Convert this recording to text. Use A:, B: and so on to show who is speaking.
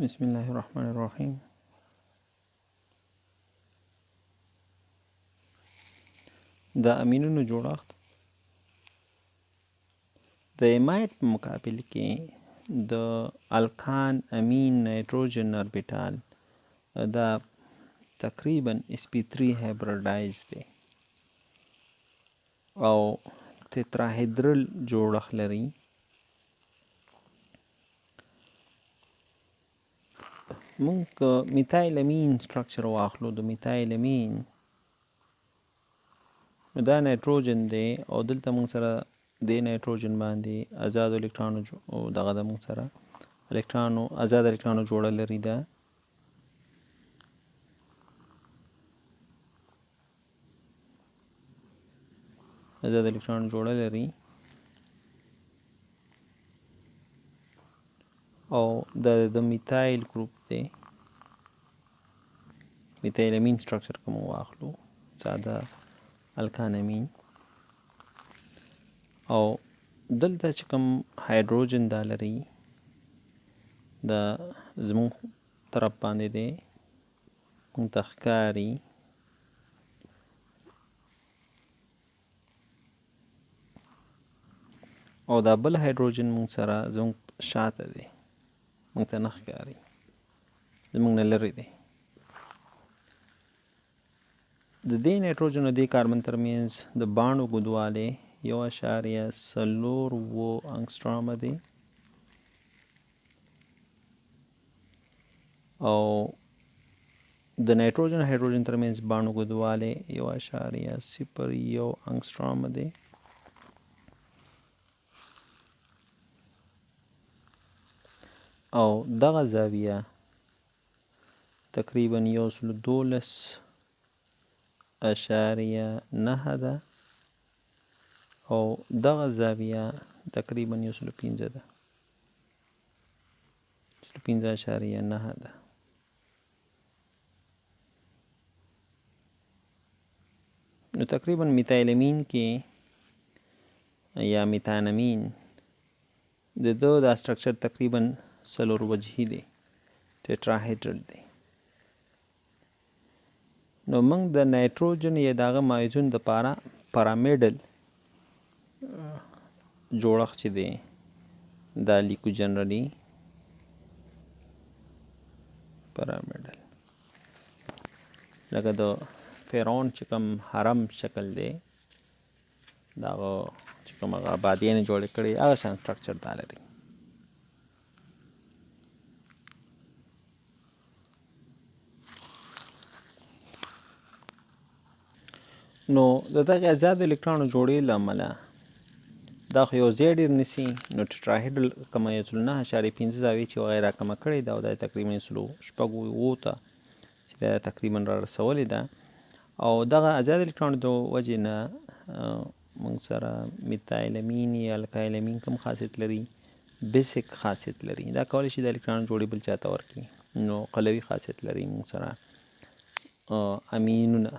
A: بسم الله الرحمن الرحیم. د امینونو جوړښت د ایمایت په مقابل کې د الکان امین نایتروجن اربیټال دا تقریبا sp3 هایبریډایز دی او تتراهیدرل جوړښت لري. مونږ که میتایل امین سټرکچر واخلو، د میتایل امین دا نایتروجن دی او دلته مونږ سره د نایتروجن باندې آزاد الکترونو او دغه د مونږ سره آزاد الکترونو جوړه لري. دا آزاد الکترونو جوړه لري او د میتایل ګروپ دی. میتایل امین سټرکچر کوم واخلو، ساده الکان امین، او دلته چې کوم هایدروجن دا لري دا زموږ طرف باندې دی، مونږ ته ښکاري او دا بل هایدروجن مونږ سره زموږ شاته دی، مونږ ته نه ښکاري، زموږ نه لرې دی. د دې نایتروجن او دې کاربن ترمنځ د باڼو اوږدوالی 1.4 انګسټرامه دی او د نایتروجن هایدروجن ترمنځ باڼو اوږدوالی 1.01 انګسټرامه دی. او دغه زاویه تقریبا 112.9 ده او دغه زاویه تقریبا 105 ده، 105.9 ده. نو تقریبا میتایل امین کې یا میتانامین د دا سټرکچر تقریبا 4 وجهی دی، ټیټراهیډرل دی. نو موږ د نایتروجن یا دغه مایزون د پاره پرامیډل جوړښت چې دی دا لیکو جنرالي پرامیډل، لکه د فرعون چې کوم حرم شکل دی دغه چې کوم هغه آبادیانې جوړې کړي هغه شان سټرکچر دا لري. نو د دغه آزاد الکترونو جوړې له امله دا خو یو ځای ډېر نیسي، نو ټیټراهیډرل کومه 9.5 زاویې چې هغه یې راکمه کړې ده او دا تقریبا 6.7 ته چې دا تقریبا را رسولې ده. او دغه آزاد الکترونو د وجې نه موږ سره میتایل امین یا الکایل امین کوم خاصیت لري؟ بیسیک خاصیت لري. دا کولی شي د الکترون جوړې بل چاته ورکړي، نو قلوي خاصیت لري. موږ سره امینونه